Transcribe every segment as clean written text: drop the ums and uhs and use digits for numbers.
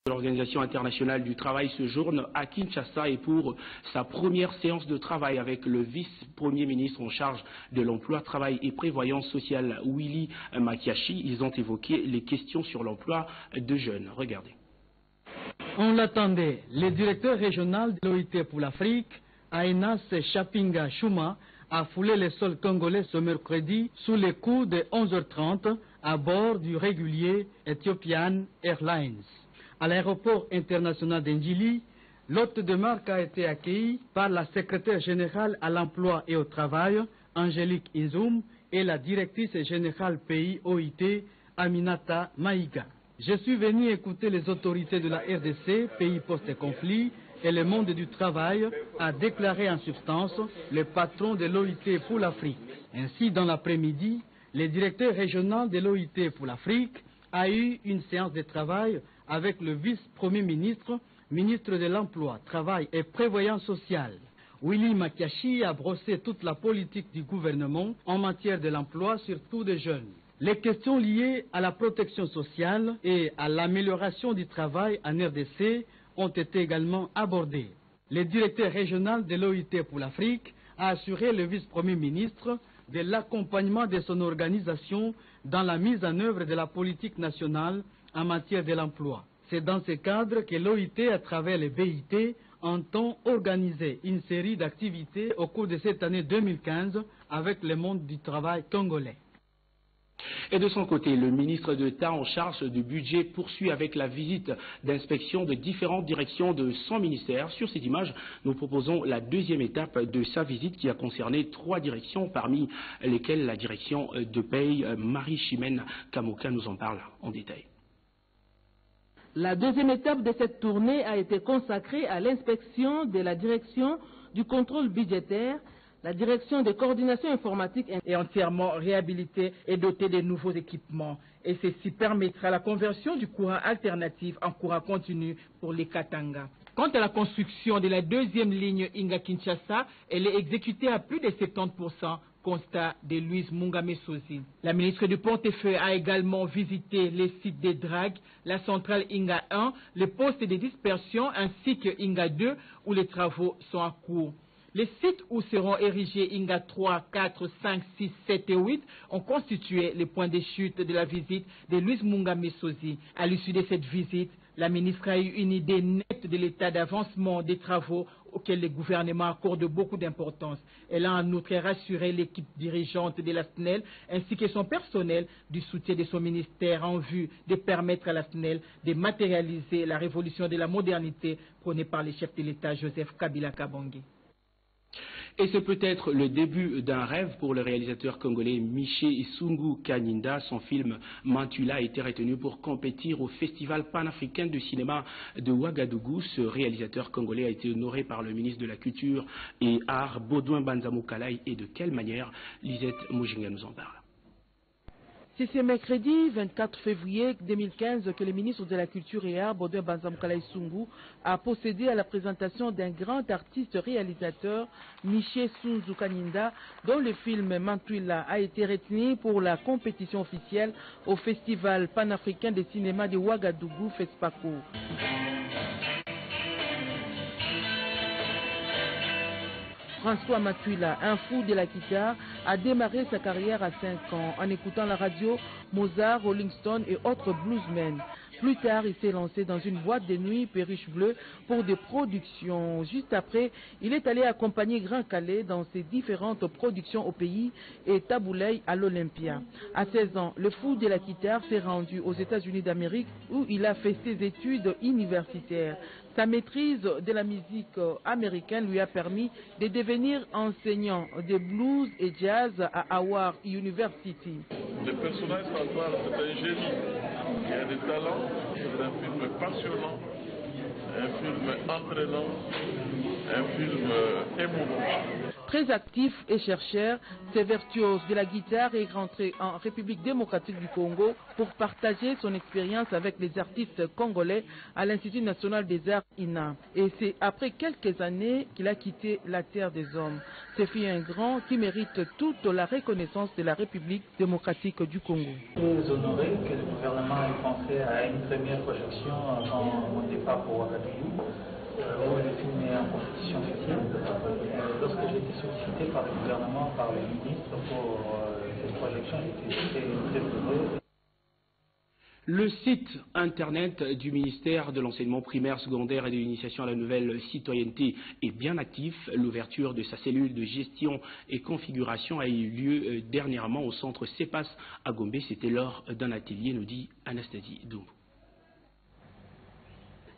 L'Organisation internationale du travail se journe à Kinshasa et pour sa première séance de travail avec le vice-premier ministre en charge de l'emploi, travail et prévoyance sociale, Willy Makiashi. Ils ont évoqué les questions sur l'emploi de jeunes. Regardez. On l'attendait. Le directeur régional de l'OIT pour l'Afrique, Aenas Chapinga Chouma, a foulé le sol congolais ce mercredi sous les coups de 11h30 à bord du régulier Ethiopian Airlines. À l'aéroport international d'Ndjili, l'hôte de marque a été accueilli par la secrétaire générale à l'emploi et au travail, Angélique Inzoum, et la directrice générale pays OIT, Aminata Maïga. Je suis venu écouter les autorités de la RDC, pays post-conflit, et le monde du travail, a déclaré en substance le patron de l'OIT pour l'Afrique. Ainsi, dans l'après-midi, le directeur régional de l'OIT pour l'Afrique a eu une séance de travail avec le vice-premier ministre, ministre de l'Emploi, Travail et Prévoyance sociale. Willy Makiashi a brossé toute la politique du gouvernement en matière de l'emploi, surtout des jeunes. Les questions liées à la protection sociale et à l'amélioration du travail en RDC ont été également abordées. Le directeur régional de l'OIT pour l'Afrique a assuré le vice-premier ministre de l'accompagnement de son organisation dans la mise en œuvre de la politique nationale en matière de l'emploi. C'est dans ce cadre que l'OIT, à travers les BIT, entend organiser une série d'activités au cours de cette année 2015 avec le monde du travail congolais. Et de son côté, le ministre d'État en charge du budget poursuit avec la visite d'inspection de différentes directions de son ministère. Sur cette image, nous proposons la deuxième étape de sa visite qui a concerné 3 directions, parmi lesquelles la direction de paye. Marie-Chimène Kamoka nous en parle en détail. La deuxième étape de cette tournée a été consacrée à l'inspection de la direction du contrôle budgétaire. La direction de coordination informatique est entièrement réhabilitée et dotée de nouveaux équipements. Et ceci permettra la conversion du courant alternatif en courant continu pour les Katanga. Quant à la construction de la deuxième ligne Inga-Kinshasa, elle est exécutée à plus de 70%, constat de Louise Mungamesozi. La ministre du Portefeuille a également visité les sites de drague, la centrale Inga 1, le poste de dispersion ainsi que Inga 2 où les travaux sont en cours. Les sites où seront érigés Inga 3, 4, 5, 6, 7 et 8 ont constitué les points de chute de la visite de Louise Mungamesozi. À l'issue de cette visite, la ministre a eu une idée nette de l'état d'avancement des travaux auxquels le gouvernement accorde beaucoup d'importance. Elle a en outre rassuré l'équipe dirigeante de la SNEL ainsi que son personnel du soutien de son ministère en vue de permettre à la SNEL de matérialiser la révolution de la modernité prônée par le chef de l'État Joseph Kabila Kabange. Et c'est peut-être le début d'un rêve pour le réalisateur congolais Miché Sungu Kaninda. Son film Mantula a été retenu pour compétir au Festival panafricain de cinéma de Ouagadougou. Ce réalisateur congolais a été honoré par le ministre de la Culture et Arts, Baudouin Banzamou-Kalaï. Et de quelle manière? Lisette Mujinga nous en parle. C'est ce mercredi 24 février 2015 que le ministre de la Culture et Arts, Baudouin Banzamou-Kalaï Sungu, a procédé à la présentation d'un grand artiste réalisateur, Miché Sungu Kaninda, dont le film Mantula a été retenu pour la compétition officielle au Festival panafricain de cinéma de Ouagadougou, FESPACO. François Matuila, un fou de la guitare, a démarré sa carrière à 5 ans en écoutant la radio, Mozart, Rolling Stone et autres bluesmen. Plus tard, il s'est lancé dans une boîte de nuit Perruche Bleue pour des productions. Juste après, il est allé accompagner Grand Calais dans ses différentes productions au pays et Taboulay à l'Olympia. À 16 ans, le fou de la guitare s'est rendu aux États-Unis d'Amérique où il a fait ses études universitaires. Sa maîtrise de la musique américaine lui a permis de devenir enseignant de blues et jazz à Howard University. Le personnage central, c'est un génie qui a des talents, c'est un film passionnant, un film entraînant, un film émouvant. Très actif et chercheur, ce virtuose de la guitare est rentré en République démocratique du Congo pour partager son expérience avec les artistes congolais à l'Institut national des arts INA. Et c'est après quelques années qu'il a quitté la terre des hommes. Ce fut un grand qui mérite toute la reconnaissance de la République démocratique du Congo. Très honoré que le gouvernement ait pensé à une première projection avant frappe au Ouagadougou, où le film est en compétition fictive. Lorsque j'ai été sollicité par le gouvernement, par le ministre pour cette projection, j'étais très heureux. Le site internet du ministère de l'enseignement primaire, secondaire et de l'initiation à la nouvelle citoyenneté est bien actif. L'ouverture de sa cellule de gestion et configuration a eu lieu dernièrement au centre CEPAS à Gombe. C'était lors d'un atelier, nous dit Anastasie Doumou.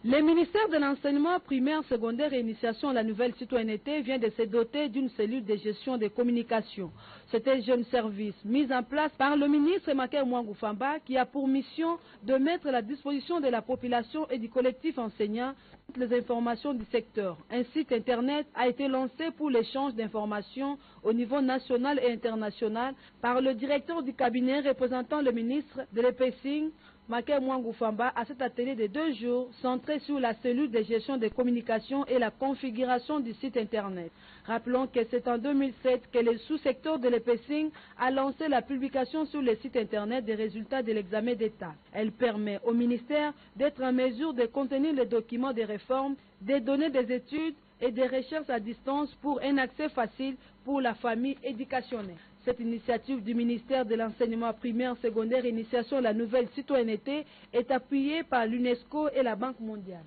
Le ministère de l'enseignement primaire, secondaire et initiation à la nouvelle citoyenneté vient de se doter d'une cellule de gestion des communications. C'est un jeune service mis en place par le ministre Maké Mwangu Famba qui a pour mission de mettre à la disposition de la population et du collectif enseignant toutes les informations du secteur. Un site internet a été lancé pour l'échange d'informations au niveau national et international par le directeur du cabinet représentant le ministre de l'EPSING, Maké Mwangu Famba, à cet atelier de 2 jours centré sur la cellule de gestion des communications et la configuration du site internet. Rappelons que c'est en 2007 que le sous-secteur de l'EPSING a lancé la publication sur le site internet des résultats de l'examen d'État. Elle permet au ministère d'être en mesure de contenir les documents de réforme, des données des études et des recherches à distance pour un accès facile pour la famille éducationnelle. Cette initiative du ministère de l'enseignement primaire, secondaire et initiation à la nouvelle citoyenneté est appuyée par l'UNESCO et la Banque mondiale.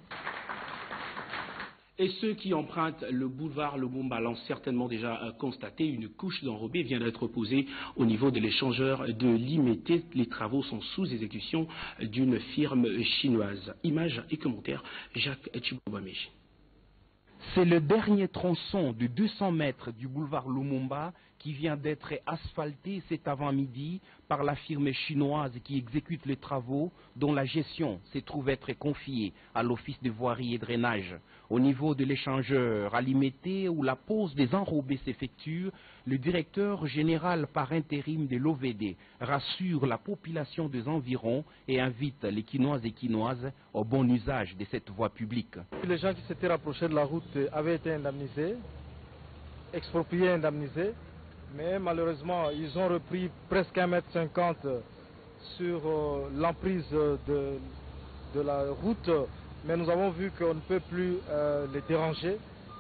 Et ceux qui empruntent le boulevard Lumumba l'ont certainement déjà constaté. Une couche d'enrobé vient d'être posée au niveau de l'échangeur de Limité. Les travaux sont sous exécution d'une firme chinoise. Images et commentaires, Jacques Chibobameji. C'est le dernier tronçon de 200 mètres du boulevard Lumumba qui vient d'être asphalté cet avant-midi par la firme chinoise qui exécute les travaux dont la gestion se trouve être confiée à l'Office de voirie et drainage. Au niveau de l'échangeur à Limité où la pose des enrobés s'effectue, le directeur général par intérim de l'OVD rassure la population des environs et invite les Quinoises et Quinoises au bon usage de cette voie publique. Les gens qui s'étaient rapprochés de la route avaient été indemnisés, expropriés, indemnisés, mais malheureusement ils ont repris presque 1,50 m sur l'emprise de la route, mais nous avons vu qu'on ne peut plus les déranger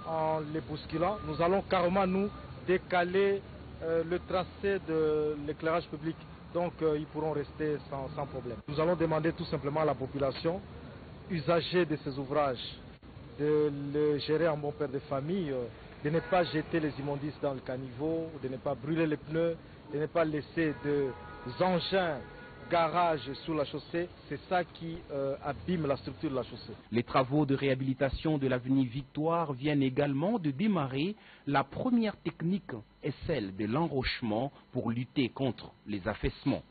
en les bousculant. Nous allons carrément nous décaler le tracé de l'éclairage public, donc ils pourront rester sans problème. Nous allons demander tout simplement à la population usagée de ces ouvrages de le gérer en bon père de famille, de ne pas jeter les immondices dans le caniveau, de ne pas brûler les pneus, de ne pas laisser des engins garage sous la chaussée. C'est ça qui abîme la structure de la chaussée. Les travaux de réhabilitation de l'avenue Victoire viennent également de démarrer. La première technique est celle de l'enrochement pour lutter contre les affaissements.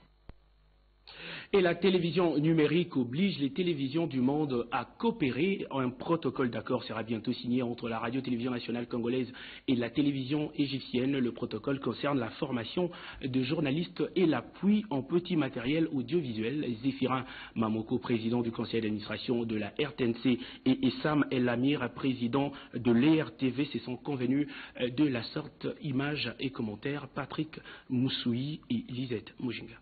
Et la télévision numérique oblige les télévisions du monde à coopérer. Un protocole d'accord sera bientôt signé entre la radio-télévision nationale congolaise et la télévision égyptienne. Le protocole concerne la formation de journalistes et l'appui en petit matériel audiovisuel. Zéphirin Mamoko, président du conseil d'administration de la RTNC, et Essam El Amir, président de l'ERTV, se sont convenus de la sorte. Images et commentaires, Patrick Moussoui et Lisette Moujinga.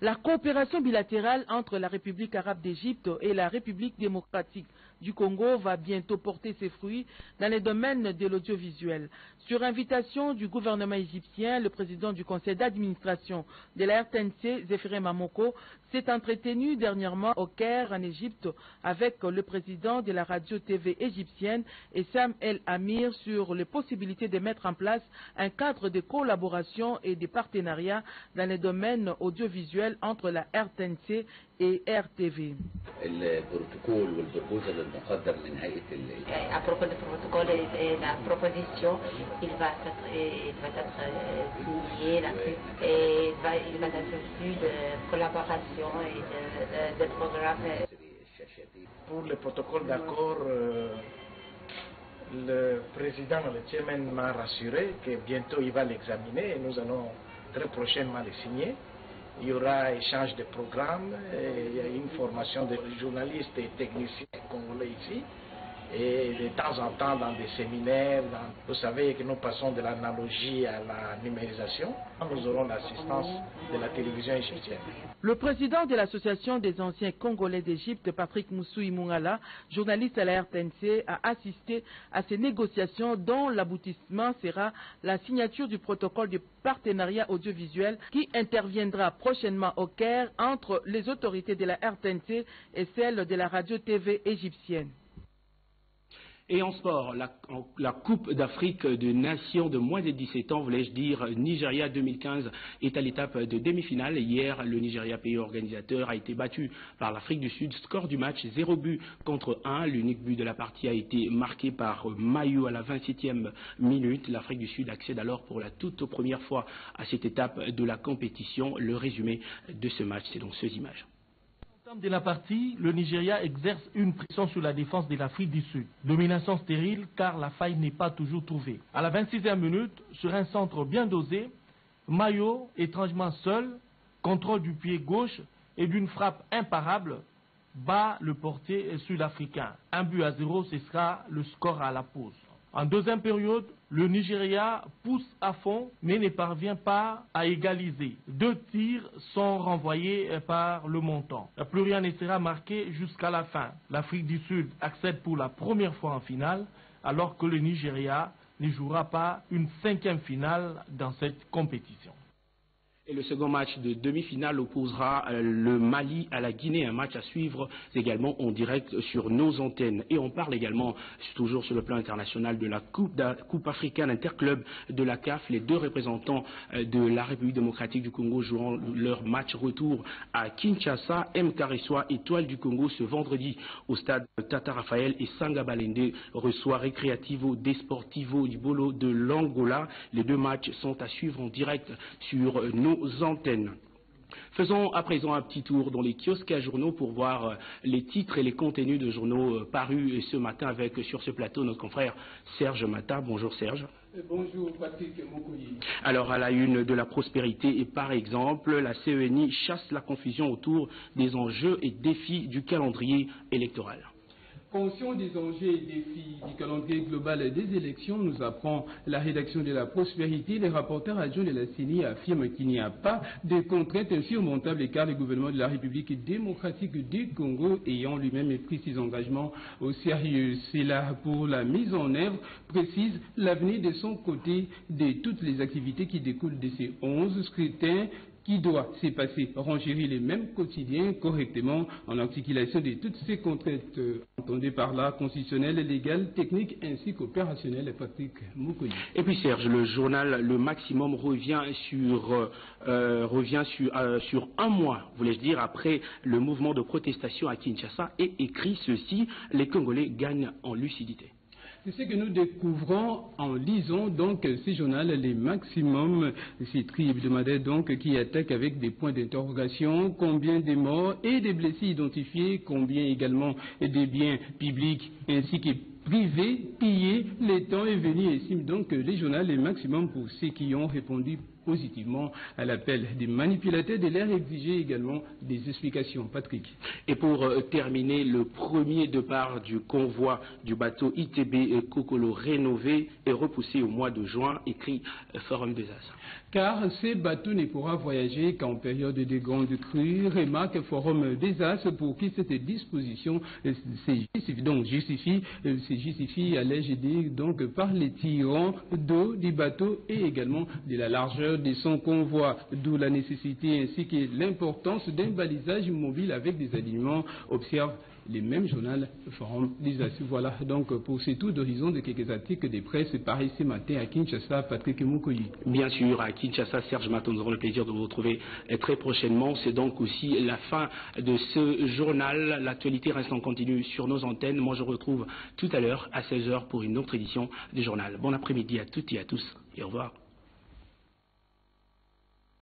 La coopération bilatérale entre la République arabe d'Égypte et la République démocratique du Congo va bientôt porter ses fruits dans les domaines de l'audiovisuel. Sur invitation du gouvernement égyptien, le président du conseil d'administration de la RTNC, Zéphirin Mamoko, s'est entretenu dernièrement au Caire, en Égypte, avec le président de la radio-TV égyptienne, Essam El Amir, sur les possibilités de mettre en place un cadre de collaboration et de partenariat dans les domaines audiovisuels entre la RTNC et RTV. À propos du protocole et la proposition, il va être signé et il va être plus de collaboration et de programmes. Pour le protocole d'accord, le président, le chairman m'a rassuré que bientôt il va l'examiner et nous allons très prochainement le signer. Il y aura échange de programmes, il y a une formation de journalistes et techniciens congolais ici. Et de temps en temps, dans des séminaires, vous savez que nous passons de l'analogie à la numérisation. Nous aurons l'assistance de la télévision égyptienne. Le président de l'Association des anciens Congolais d'Égypte, Patrick Moussoui Mungala, journaliste à la RTNC, a assisté à ces négociations dont l'aboutissement sera la signature du protocole de partenariat audiovisuel qui interviendra prochainement au Caire entre les autorités de la RTNC et celles de la radio-TV égyptienne. Et en sport, la Coupe d'Afrique de Nations de moins de 17 ans, voulais-je dire, Nigeria 2015 est à l'étape de demi-finale. Hier, le Nigeria, pays organisateur, a été battu par l'Afrique du Sud. Score du match, 0 but contre 1. L'unique but de la partie a été marqué par Mayu à la 27e minute. L'Afrique du Sud accède alors pour la toute première fois à cette étape de la compétition. Le résumé de ce match, c'est donc ces images. De la partie, le Nigeria exerce une pression sur la défense de l'Afrique du Sud. Domination stérile car la faille n'est pas toujours trouvée. À la 26e minute, sur un centre bien dosé, Mayo, étrangement seul, contrôle du pied gauche et d'une frappe imparable, bat le portier sud-africain. 1-0, ce sera le score à la pause. En deuxième période, le Nigeria pousse à fond mais ne parvient pas à égaliser. 2 tirs sont renvoyés par le montant. Plus rien ne sera marqué jusqu'à la fin. L'Afrique du Sud accède pour la première fois en finale alors que le Nigeria ne jouera pas une 5e finale dans cette compétition. Et le second match de demi-finale opposera le Mali à la Guinée, un match à suivre également en direct sur nos antennes. Et on parle également, toujours sur le plan international, de la Coupe africaine interclub de la CAF. Les 2 représentants de la République démocratique du Congo joueront leur match retour à Kinshasa. MK reçoit Étoile du Congo ce vendredi au stade Tata Raphaël et Sanga Balende reçoit Recreativo Desportivo du Bolo de l'Angola. Les 2 matchs sont à suivre en direct sur nos antennes. Faisons à présent un petit tour dans les kiosques à journaux pour voir les titres et les contenus de journaux parus ce matin avec sur ce plateau notre confrère Serge Mata. Bonjour Serge. Bonjour Patrick Mokoyi. Alors à la une de la prospérité et par exemple, la CENI chasse la confusion autour des enjeux et défis du calendrier électoral. Conscient des enjeux et défis du calendrier global des élections, nous apprend la rédaction de la prospérité. Les rapporteurs adjoints de la CENI affirment qu'il n'y a pas de contraintes insurmontables car le gouvernement de la République démocratique du Congo ayant lui-même pris ses engagements au sérieux. C'est là pour la mise en œuvre précise l'avenir de son côté de toutes les activités qui découlent de ces 11 scrutins qui doit se passer, renchérir les mêmes quotidiens correctement en articulation de toutes ces contraintes, entendez par là, constitutionnelles, légales, techniques ainsi qu'opérationnelles. Patrick Mokoyi. Et puis Serge, le journal Le Maximum revient sur un mois, voulais-je dire, après le mouvement de protestation à Kinshasa et écrit ceci: les Congolais gagnent en lucidité. C'est ce que nous découvrons en lisant donc ces journaux, les maximums, ces tri hebdomadaires donc qui attaquent avec des points d'interrogation, combien de morts et des blessés identifiés, combien également des biens publics ainsi que privés pillés. Le temps est venu, estime donc les journaux, les maximums pour ceux qui ont répondu positivement à l'appel des manipulateurs de l'air, exiger également des explications. Patrick. Et pour terminer, le premier départ du convoi du bateau ITB Kokolo rénové est repoussé au mois de juin, écrit Forum des As. Car ces bateaux ne pourra voyager qu'en période de grande crue, remarque Forum des As, pour qui cette disposition justifie, allais-je dire, donc par les tirants d'eau du bateau et également de la largeur de son convoi, d'où la nécessité ainsi que l'importance d'un balisage mobile avec des alignements, observe les mêmes journaux Forum des As. Voilà donc pour ce tour d'horizon de quelques articles de presse paris ce matin à Kinshasa. Patrick Mokoyi. Bien sûr, à Kinshasa, Serge Maton, nous aurons le plaisir de vous retrouver très prochainement. C'est donc aussi la fin de ce journal. L'actualité reste en continu sur nos antennes. Moi, je vous retrouve tout à l'heure à 16h pour une autre édition du journal. Bon après-midi à toutes et à tous et au revoir.